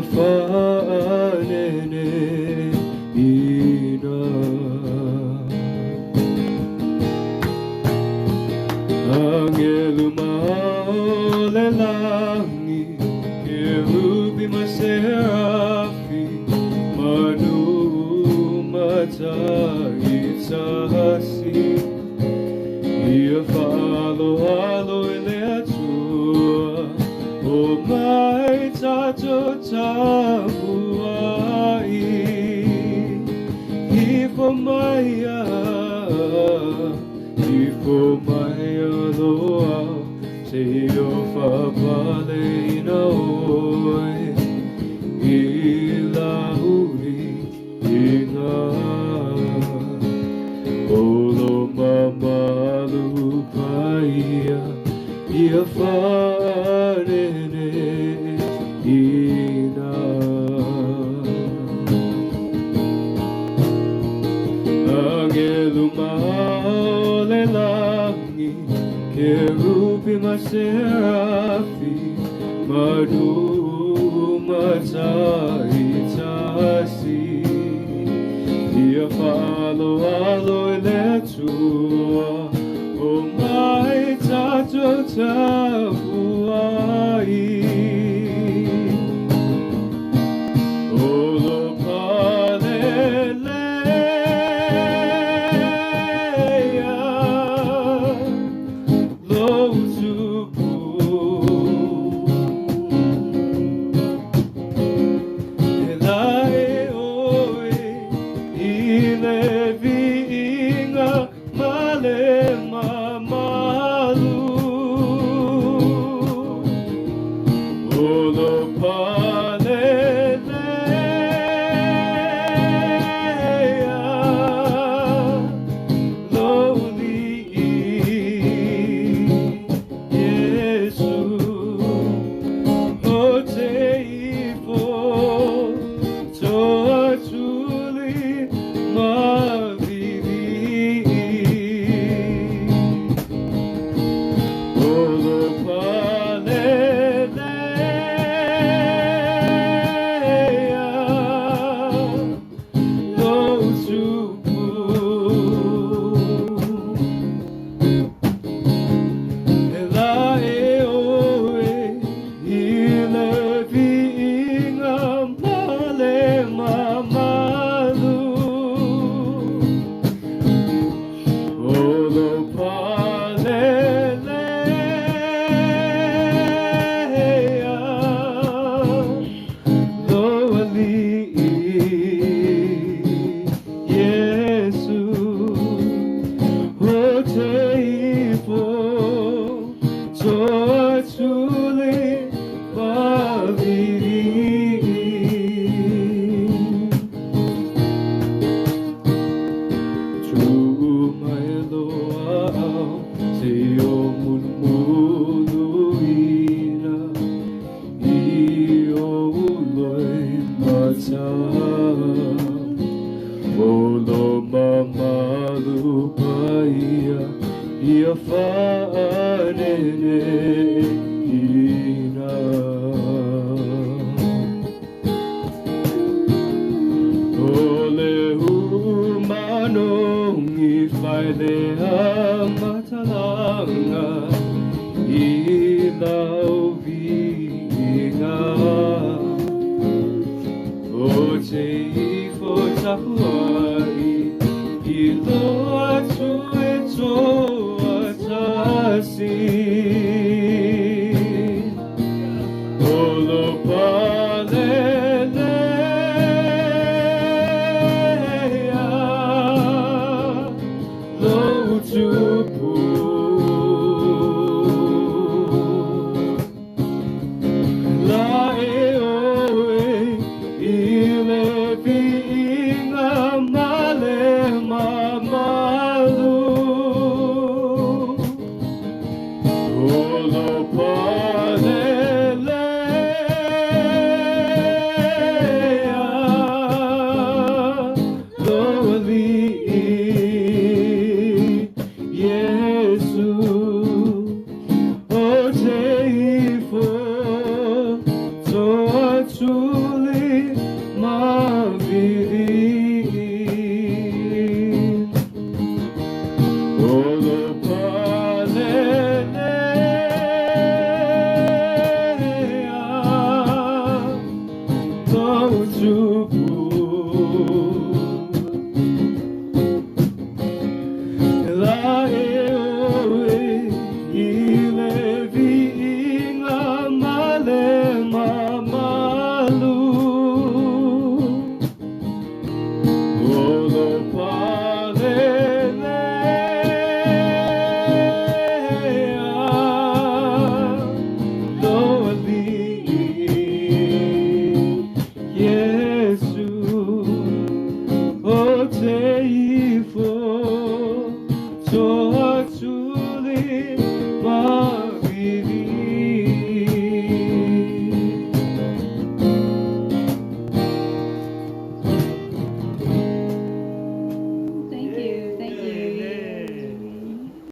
iyafanele ina Angelo male langit Kerubim at seraphim Manumatay sa hasing Iafalo-alo eleatua O may tatotabuai Ifomaya loa Sa'yo fapalay na oy Ilahuli ingat Olo mamalupaya Iafanene ina Angelum male langit Kerubim at seraphim Manumatay sa hasing Iafalo-alo eleatua O may tatotabuai Olo paleleia Lo tupu Elae oe Ilevi inga male mamalu Olo paleleia Lowly Yesu Oteifo Toa tuli mavili Olo paleleia Lo tupu Elae oe Ilevi inga male mamalu Olo paleleia Loali Yesu Oteifo Toa tuli mavili Tumaeloao Sa'yo mulmuluina Iyo ulo'y mata Olo mamalupaya Iafanene ina Ole humanong ifailea matalanga Ilaw vinga Oteifo tapuai Ilo atu eto atasin Olo paleleia Lo tupu